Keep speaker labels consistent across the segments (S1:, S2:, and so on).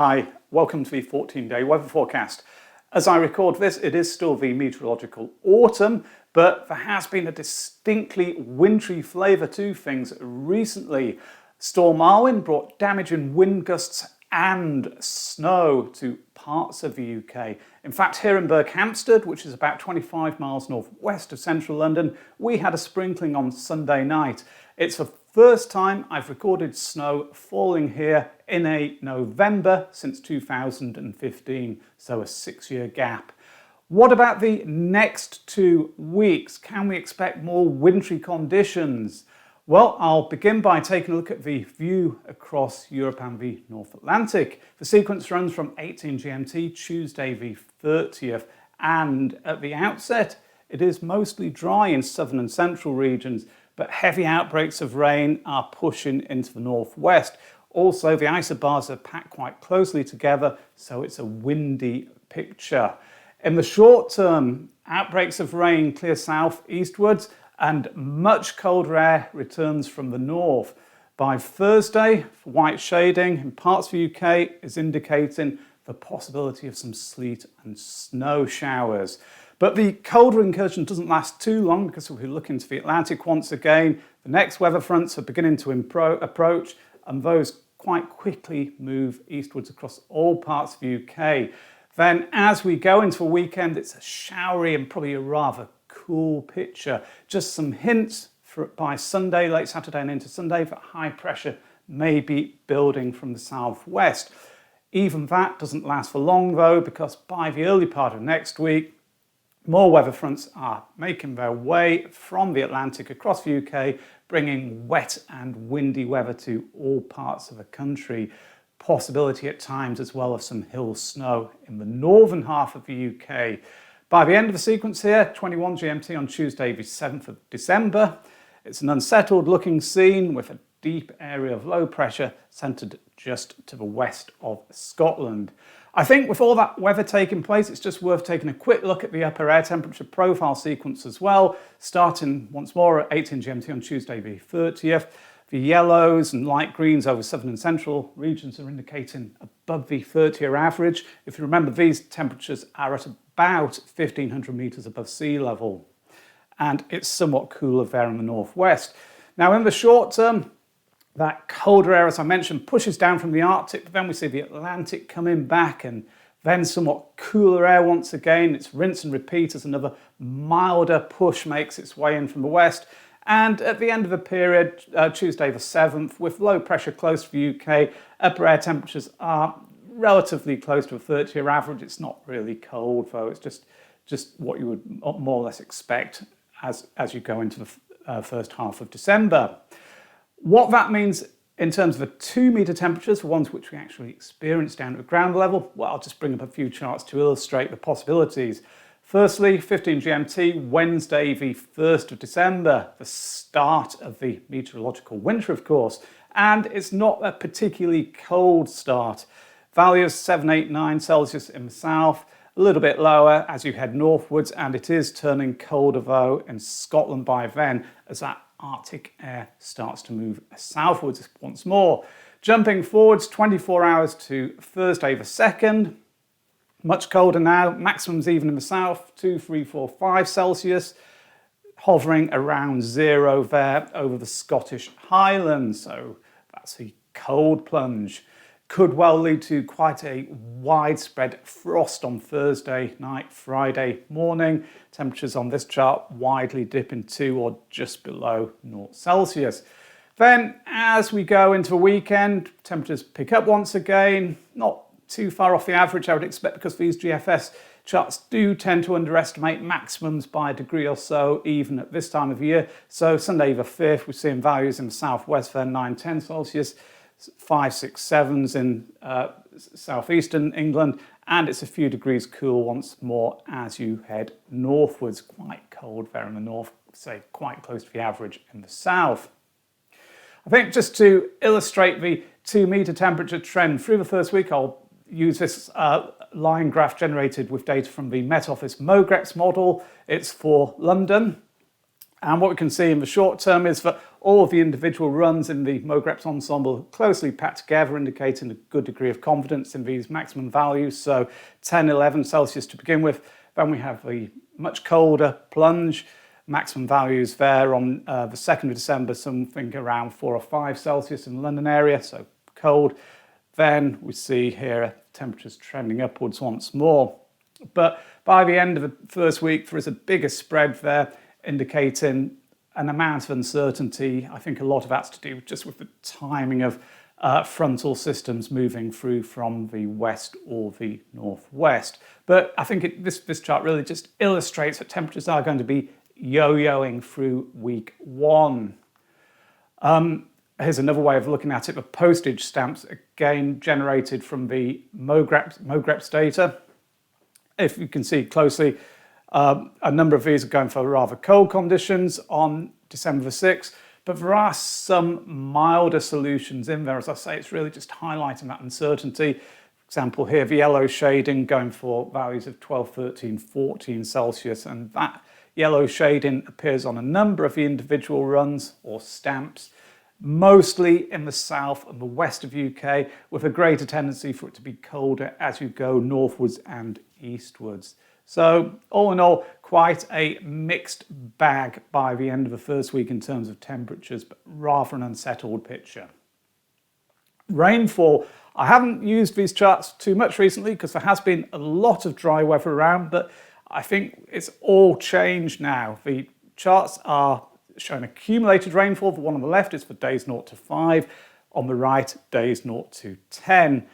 S1: Hi, welcome to the 14-day weather forecast. As I record this, it is still the meteorological autumn, but there has been a distinctly wintry flavour to things recently. Storm Arwen brought damage in wind gusts and snow to parts of the UK. In fact, here in Berkhamsted, which is about 25 miles northwest of central London, we had a sprinkling on Sunday night. It's the first time I've recorded snow falling here in a November since 2015, so a 6-year gap. What about the next 2 weeks? Can we expect more wintry conditions? Well, I'll begin by taking a look at the view across Europe and the North Atlantic. The sequence runs from 18 GMT, Tuesday the 30th, and at the outset, it is mostly dry in southern and central regions, but heavy outbreaks of rain are pushing into the northwest. Also, the isobars are packed quite closely together, so it's a windy picture. In the short term, outbreaks of rain clear south eastwards, and much colder air returns from the north. By Thursday, white shading in parts of the UK is indicating the possibility of some sleet and snow showers. But the colder incursion doesn't last too long because we'll look into the Atlantic once again. The next weather fronts are beginning to approach, and those quite quickly move eastwards across all parts of the UK. Then as we go into a weekend, it's a showery and probably a rather cool picture. Just some hints by Sunday, late Saturday and into Sunday, that high pressure may be building from the southwest. Even that doesn't last for long though, because by the early part of next week, more weather fronts are making their way from the Atlantic across the UK, bringing wet and windy weather to all parts of the country. Possibility at times as well of some hill snow in the northern half of the UK. By the end of the sequence here, 21 GMT on Tuesday the 7th of December, it's an unsettled looking scene with a deep area of low pressure centred just to the west of Scotland. I think with all that weather taking place, it's just worth taking a quick look at the upper air temperature profile sequence as well, starting once more at 18 GMT on Tuesday the 30th. The yellows and light greens over southern and central regions are indicating above the 30-year average. If you remember, these temperatures are at about 1,500 metres above sea level, and it's somewhat cooler there in the northwest. Now, in the short term, that colder air, as I mentioned, pushes down from the Arctic, but then we see the Atlantic coming back and then somewhat cooler air once again. It's rinse and repeat as another milder push makes its way in from the west. And at the end of the period, Tuesday the 7th, with low pressure close to the UK, upper air temperatures are relatively close to a 30-year average. It's not really cold though, it's just what you would more or less expect as you go into the first half of December. What that means in terms of the 2-metre temperatures, the ones which we actually experience down at the ground level, well, I'll just bring up a few charts to illustrate the possibilities. Firstly, 15 GMT, Wednesday the 1st of December, the start of the meteorological winter, of course, and it's not a particularly cold start. Values 7, 8, 9 Celsius in the south, a little bit lower as you head northwards, and it is turning colder though in Scotland by then as that Arctic air starts to move southwards once more. Jumping forwards 24 hours to Thursday the 2nd, much colder now, maximums even in the south, 2, 3, 4, 5 Celsius, hovering around 0 there over the Scottish Highlands, so that's the cold plunge. Could well lead to quite a widespread frost on Thursday night, Friday morning. Temperatures on this chart widely dipping to or just below 0 Celsius. Then as we go into the weekend, temperatures pick up once again, not too far off the average I would expect because these GFS charts do tend to underestimate maximums by a degree or so even at this time of year. So Sunday the 5th, we're seeing values in the southwest there 9, 10 Celsius, 5, 6, 7s in southeastern England, and it's a few degrees cool once more as you head northwards. Quite cold there in the north, say quite close to the average in the south. I think just to illustrate the 2-metre temperature trend through the first week, I'll use this line graph generated with data from the Met Office Ecm Model. It's for London. And what we can see in the short term is that all of the individual runs in the MOGREPS ensemble closely packed together, indicating a good degree of confidence in these maximum values. So 10, 11 Celsius to begin with. Then we have the much colder plunge, maximum values there on the 2nd of December, something around 4 or 5 Celsius in the London area, so cold. Then we see here temperatures trending upwards once more. But by the end of the first week, there is a bigger spread there, indicating an amount of uncertainty. I think a lot of that's to do just with the timing of frontal systems moving through from the west or the northwest. But I think this chart really just illustrates that temperatures are going to be yo-yoing through week 1. Here's another way of looking at it. The postage stamps, again, generated from the MOGREPS data. If you can see closely, a number of these are going for rather cold conditions on December the 6th, but there are some milder solutions in there. As I say, it's really just highlighting that uncertainty. For example, here, the yellow shading going for values of 12, 13, 14 Celsius, and that yellow shading appears on a number of the individual runs or stamps, mostly in the south and the west of UK, with a greater tendency for it to be colder as you go northwards and eastwards. So all in all, quite a mixed bag by the end of the first week in terms of temperatures, but rather an unsettled picture. Rainfall. I haven't used these charts too much recently because there has been a lot of dry weather around, but I think it's all changed now. The charts are showing accumulated rainfall. The one on the left is for days 0 to 5, on the right, days 0 to 10.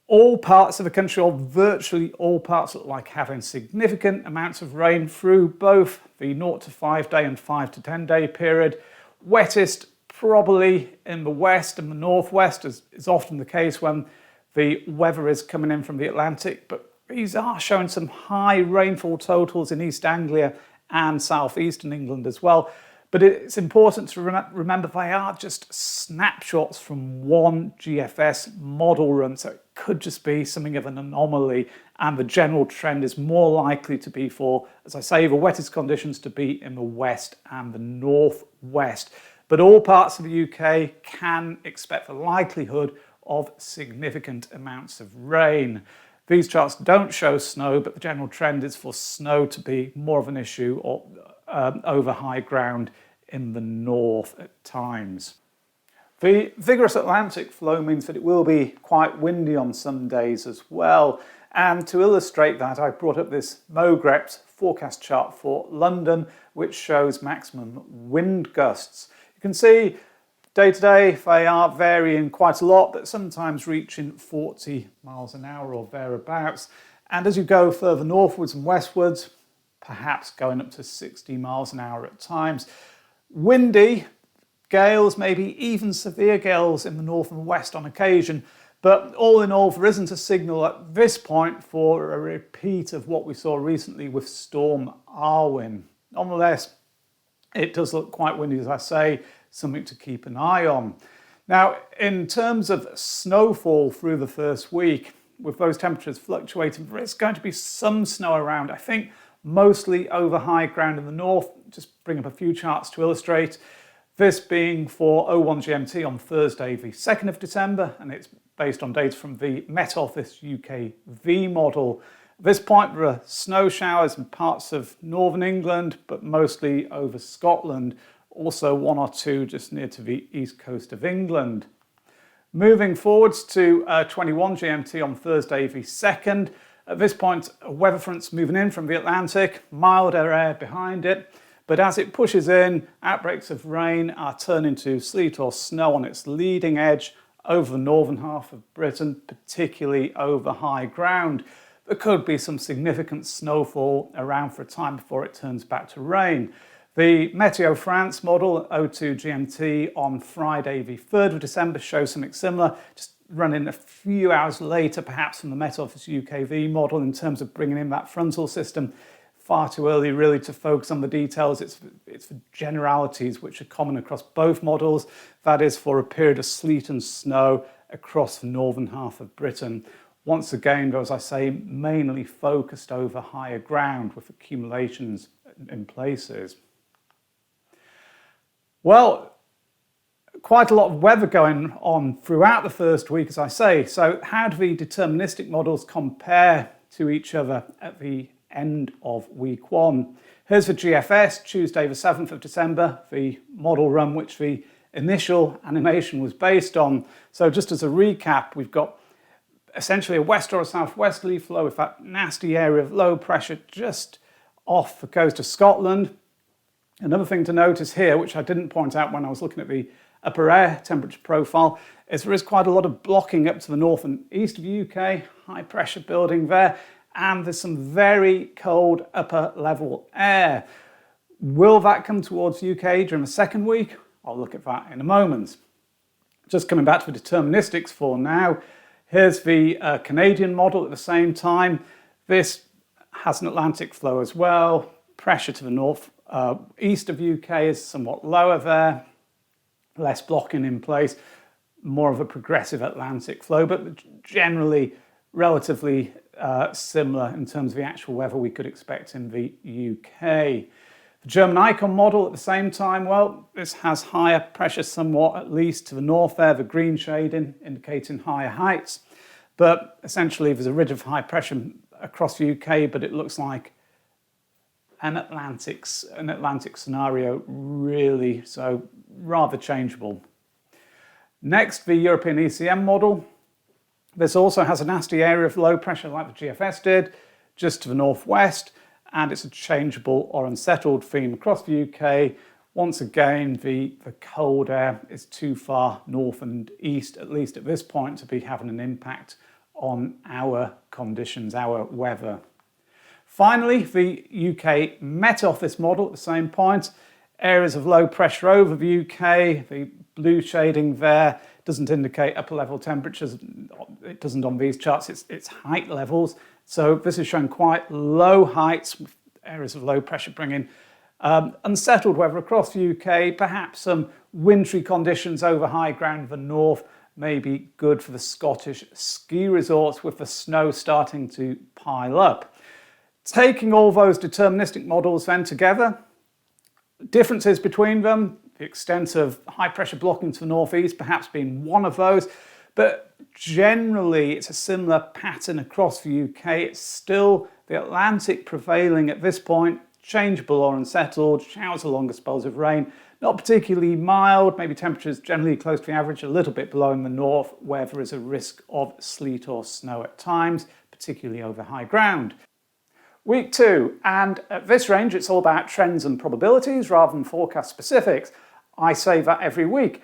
S1: All parts of the country, or virtually all parts, look like having significant amounts of rain through both the 0 to 5 day and 5 to 10 day period. Wettest probably in the west and the northwest, as is often the case when the weather is coming in from the Atlantic, but these are showing some high rainfall totals in East Anglia and southeastern England as well. But it's important to remember they are just snapshots from one GFS model run, so it could just be something of an anomaly, and the general trend is more likely to be for, as I say, the wettest conditions to be in the west and the northwest. But all parts of the UK can expect the likelihood of significant amounts of rain. These charts don't show snow, but the general trend is for snow to be more of an issue or over high ground in the north at times. The vigorous Atlantic flow means that it will be quite windy on some days as well. And to illustrate that, I brought up this MOGREPS forecast chart for London, which shows maximum wind gusts. You can see day to day they are varying quite a lot, but sometimes reaching 40 miles an hour or thereabouts. And as you go further northwards and westwards, perhaps going up to 60 miles an hour at times. Windy, gales, maybe even severe gales in the north and west on occasion, but all in all, there isn't a signal at this point for a repeat of what we saw recently with Storm Arwen. Nonetheless, it does look quite windy, as I say, something to keep an eye on. Now, in terms of snowfall through the first week, with those temperatures fluctuating, there's going to be some snow around, I think, mostly over high ground in the north. Just bring up a few charts to illustrate. This being for 01 GMT on Thursday, the 2nd of December, and it's based on data from the Met Office UKV model. At this point, there are snow showers in parts of northern England, but mostly over Scotland. Also 1 or 2 just near to the east coast of England. Moving forwards to 21 GMT on Thursday the 2nd. At this point, a weather front's moving in from the Atlantic, milder air behind it, but as it pushes in, outbreaks of rain are turning to sleet or snow on its leading edge over the northern half of Britain, particularly over high ground. There could be some significant snowfall around for a time before it turns back to rain. The Meteo France model at 02 GMT on Friday the 3rd of December shows something similar, just running a few hours later perhaps from the Met Office UKV model in terms of bringing in that frontal system. Far too early really to focus on the details. It's the generalities which are common across both models. That is for a period of sleet and snow across the northern half of Britain. Once again, though, as I say, mainly focused over higher ground with accumulations in places. Well, quite a lot of weather going on throughout the first week, as I say. So how do the deterministic models compare to each other at the end of week 1? Here's the GFS, Tuesday the 7th of December, the model run which the initial animation was based on. So just as a recap, we've got essentially a west or a southwesterly flow with that nasty area of low pressure just off the coast of Scotland. Another thing to notice here, which I didn't point out when I was looking at the upper air temperature profile, is there is quite a lot of blocking up to the north and east of the UK, high pressure building there, and there's some very cold upper level air. Will that come towards UK during the second week? I'll look at that in a moment. Just coming back to the deterministics for now, here's the Canadian model at the same time. This has an Atlantic flow as well. Pressure to the north, east of UK is somewhat lower there, less blocking in place, more of a progressive Atlantic flow, but generally relatively similar in terms of the actual weather we could expect in the UK. The German Ecm Model at the same time, well, this has higher pressure somewhat, at least to the north there, the green shading indicating higher heights. But essentially there's a ridge of high pressure across the UK, but it looks like an Atlantic scenario really, so rather changeable. Next, the European Ecm Model. This also has a nasty area of low pressure like the GFS did, just to the northwest, and it's a changeable or unsettled theme across the UK. Once again, the cold air is too far north and east, at least at this point, to be having an impact on our conditions, our weather. Finally, the UK Met Office model at the same point. Areas of low pressure over the UK, the blue shading there doesn't indicate upper level temperatures. It doesn't on these charts, it's height levels. So this is showing quite low heights, with areas of low pressure bringing unsettled weather across the UK, perhaps some wintry conditions over high ground of the north, may be good for the Scottish ski resorts with the snow starting to pile up. Taking all those deterministic models then together, differences between them, the extent of high pressure blocking to the northeast perhaps being one of those, but generally it's a similar pattern across the UK. It's still the Atlantic prevailing at this point, changeable or unsettled, showers or longer spells of rain, not particularly mild, maybe temperatures generally close to the average, a little bit below in the north where there is a risk of sleet or snow at times, particularly over high ground. Week 2, and at this range it's all about trends and probabilities rather than forecast specifics. I say that every week.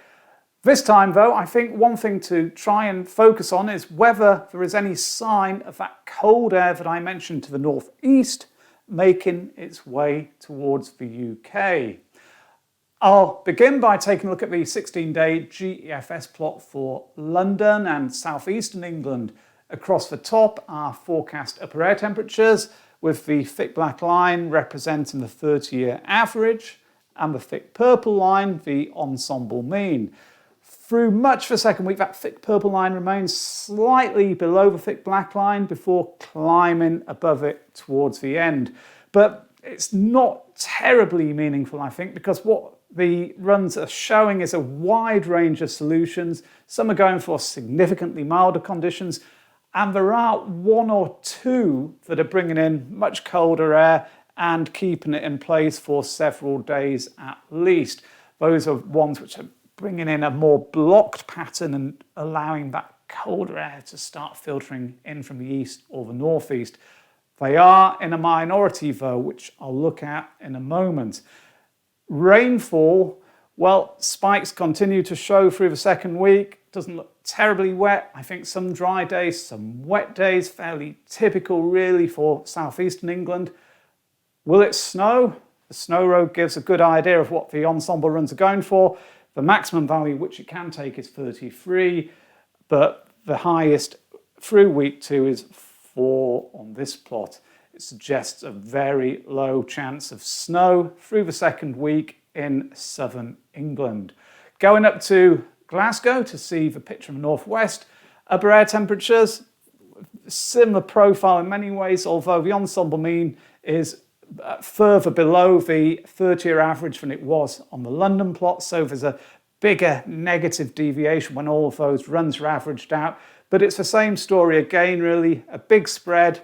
S1: This time though, I think one thing to try and focus on is whether there is any sign of that cold air that I mentioned to the northeast making its way towards the UK. I'll begin by taking a look at the 16-day GEFS plot for London and southeastern England. Across the top are forecast upper air temperatures, with the thick black line representing the 30-year average and the thick purple line the ensemble mean. Through much of the second week, that thick purple line remains slightly below the thick black line before climbing above it towards the end. But it's not terribly meaningful, I think, because what the runs are showing is a wide range of solutions. Some are going for significantly milder conditions, and there are one or two that are bringing in much colder air and keeping it in place for several days at least. Those are ones which are bringing in a more blocked pattern and allowing that colder air to start filtering in from the east or the northeast. They are in a minority though, which I'll look at in a moment. Rainfall, well, spikes continue to show through the second week. Doesn't look terribly wet. I think some dry days, some wet days, fairly typical really for southeastern England. Will it snow? The snow road gives a good idea of what the ensemble runs are going for. The maximum value which it can take is 33, but the highest through week 2 is 4 on this plot. It suggests a very low chance of snow through the second week in southern England. Going up to Glasgow to see the picture of the northwest, upper air temperatures, similar profile in many ways, although the ensemble mean is further below the 30-year average than it was on the London plot, so there's a bigger negative deviation when all of those runs are averaged out. But it's the same story again, really, a big spread.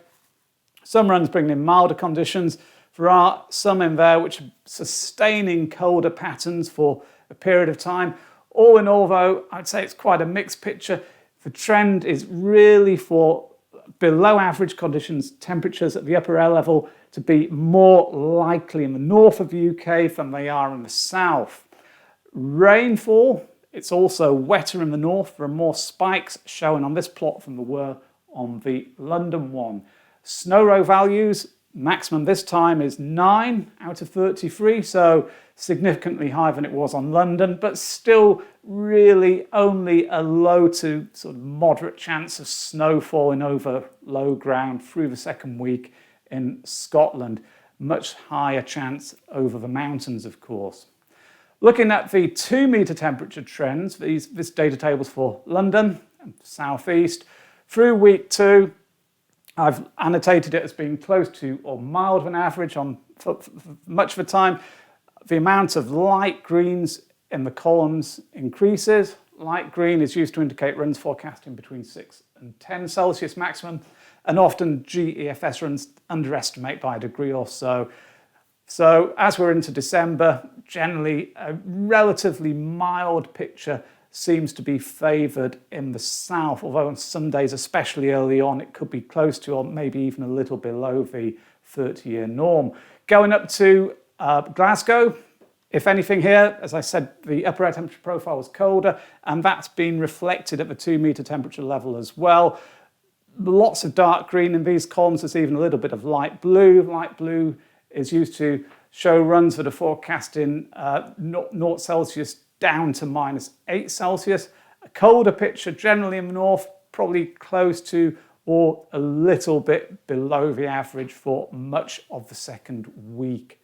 S1: Some runs bring in milder conditions. There are some in there which are sustaining colder patterns for a period of time. All in all, though, I'd say it's quite a mixed picture. The trend is really for below average conditions, temperatures at the upper air level to be more likely in the north of the UK than they are in the south. Rainfall, it's also wetter in the north. There are more spikes shown on this plot than there were on the London one. Snow row values, maximum this time is 9 out of 33, so significantly higher than it was on London, but still really only a low to sort of moderate chance of snow falling over low ground through the second week in Scotland. Much higher chance over the mountains, of course. Looking at the 2 metre temperature trends, this data table's for London and South East. Through week 2, I've annotated it as being close to or mild than average for much of the time. The amount of light greens in the columns increases. Light green is used to indicate runs forecasting between 6 and 10 Celsius maximum, and often GEFS runs underestimate by a degree or so. So as we're into December, generally a relatively mild picture seems to be favoured in the south, although on some days, especially early on, it could be close to or maybe even a little below the 30-year norm. Going up to Glasgow, if anything here, as I said, the upper air temperature profile was colder, and that's been reflected at the 2 metre temperature level as well. Lots of dark green in these columns. There's even a little bit of light blue. Light blue is used to show runs that are forecasting 0 Celsius down to -8 Celsius. A colder picture generally in the north, probably close to or a little bit below the average for much of the second week.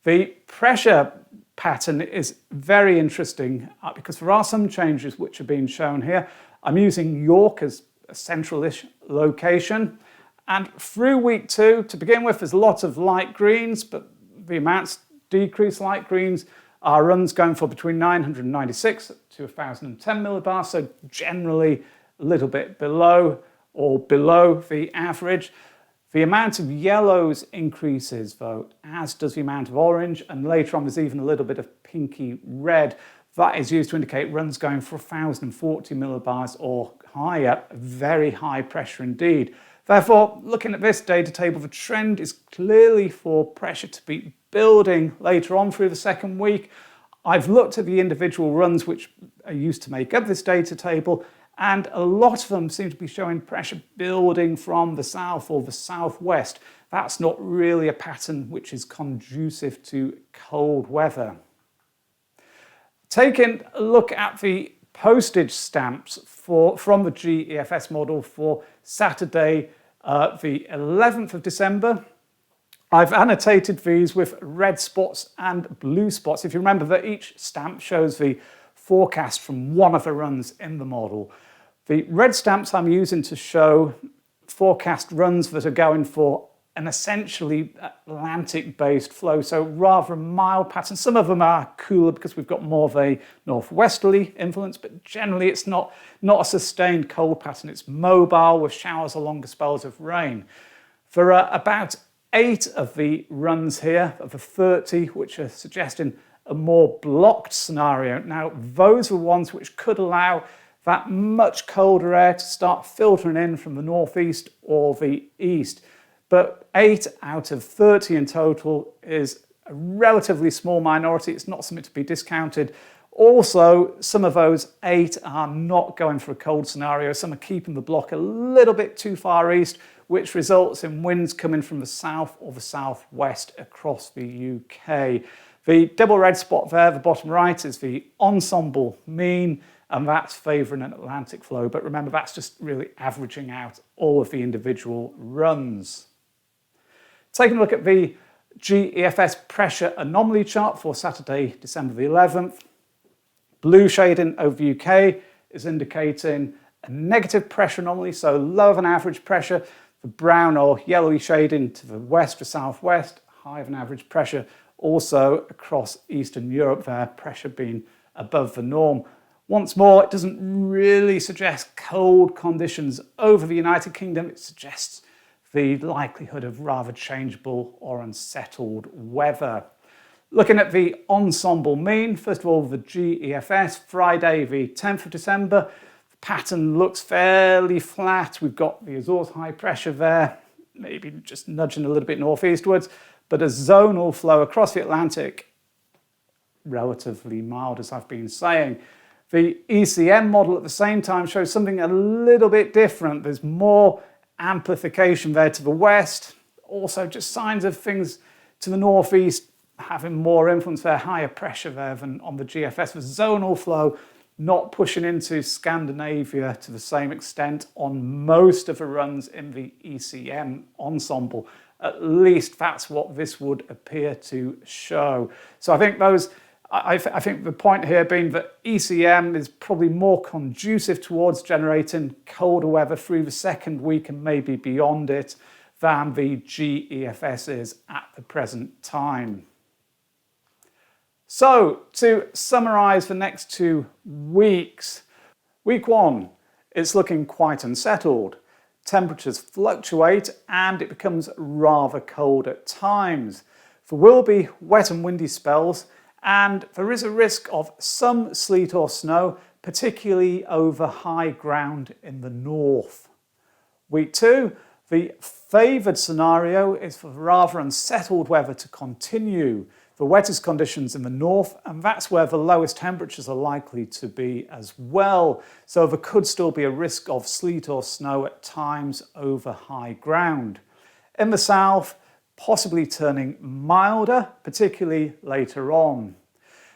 S1: The pressure pattern is very interesting because there are some changes which are being shown here. I'm using York as a central-ish location. And through week 2, to begin with, there's a lot of light greens, but the amounts decrease. Light greens are runs going for between 996 to 1,010 millibars, so generally a little bit below or below the average. The amount of yellows increases, though, as does the amount of orange, and later on there's even a little bit of pinky red. That is used to indicate runs going for 1,040 millibars or higher, very high pressure indeed. Therefore, looking at this data table, the trend is clearly for pressure to be building later on through the second week. I've looked at the individual runs which are used to make up this data table, and a lot of them seem to be showing pressure building from the south or the southwest. That's not really a pattern which is conducive to cold weather. Taking a look at the postage stamps from the GEFS model for Saturday, the 11th of December. I've annotated these with red spots and blue spots. If you remember that each stamp shows the forecast from one of the runs in the model. The red stamps I'm using to show forecast runs that are going for an essentially Atlantic-based flow, so rather a mild pattern. Some of them are cooler because we've got more of a northwesterly influence, but generally it's not a sustained cold pattern. It's mobile with showers or longer spells of rain. There are about 8 of the runs here, of the 30, which are suggesting a more blocked scenario. Now, those are ones which could allow that much colder air to start filtering in from the northeast or the east. But 8 out of 30 in total is a relatively small minority. It's not something to be discounted. Also, some of those 8 are not going for a cold scenario. Some are keeping the block a little bit too far east, which results in winds coming from the south or the southwest across the UK. The double red spot there, the bottom right, is the ensemble mean, and that's favouring an Atlantic flow. But remember, that's just really averaging out all of the individual runs. Taking a look at the GEFS pressure anomaly chart for Saturday, December the 11th. Blue shading over the UK is indicating a negative pressure anomaly, so lower than average pressure. The brown or yellowy shading to the west or southwest, higher than average pressure. Also across Eastern Europe there, pressure being above the norm. Once more, it doesn't really suggest cold conditions over the United Kingdom. It suggests the likelihood of rather changeable or unsettled weather. Looking at the ensemble mean, first of all, the GEFS, Friday the 10th of December, the pattern looks fairly flat. We've got the Azores high pressure there, maybe just nudging a little bit northeastwards, but a zonal flow across the Atlantic, relatively mild, as I've been saying. The Ecm model at the same time shows something a little bit different. There's more amplification there to the west, also just signs of things to the northeast having more influence there, higher pressure there than on the GFS. The zonal flow not pushing into Scandinavia to the same extent on most of the runs in the ECM ensemble. At least that's what this would appear to show. So I think I think the point here being that ECM is probably more conducive towards generating colder weather through the second week and maybe beyond it than the GEFS is at the present time. So, to summarise the next 2 weeks, week 1, it's looking quite unsettled. Temperatures fluctuate and it becomes rather cold at times. There will be wet and windy spells and there is a risk of some sleet or snow, particularly over high ground in the north. Week 2, the favoured scenario is for rather unsettled weather to continue. The wettest conditions in the north, and that's where the lowest temperatures are likely to be as well. So there could still be a risk of sleet or snow at times over high ground. In the south, possibly turning milder, particularly later on.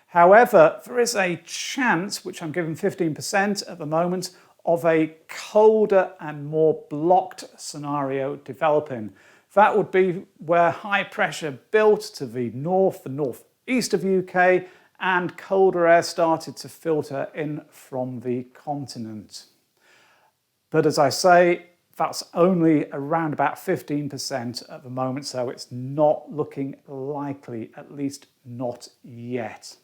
S1: However, there is a chance, which I'm giving 15% at the moment, of a colder and more blocked scenario developing. That would be where high pressure built to the northeast of the UK and colder air started to filter in from the continent. But as I say, that's only around about 15% at the moment, so it's not looking likely, at least not yet.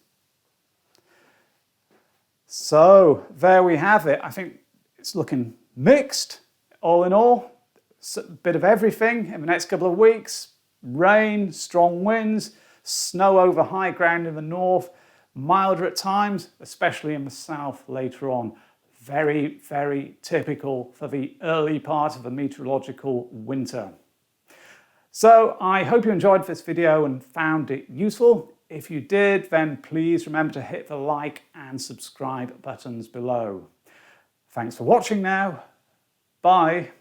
S1: So there we have it. I think it's looking mixed, all in all. A bit of everything in the next couple of weeks. Rain, strong winds, snow over high ground in the north, milder at times, especially in the south later on. Very, very typical for the early part of the meteorological winter. So I hope you enjoyed this video and found it useful. If you did, then please remember to hit the like and subscribe buttons below. Thanks for watching now. Bye.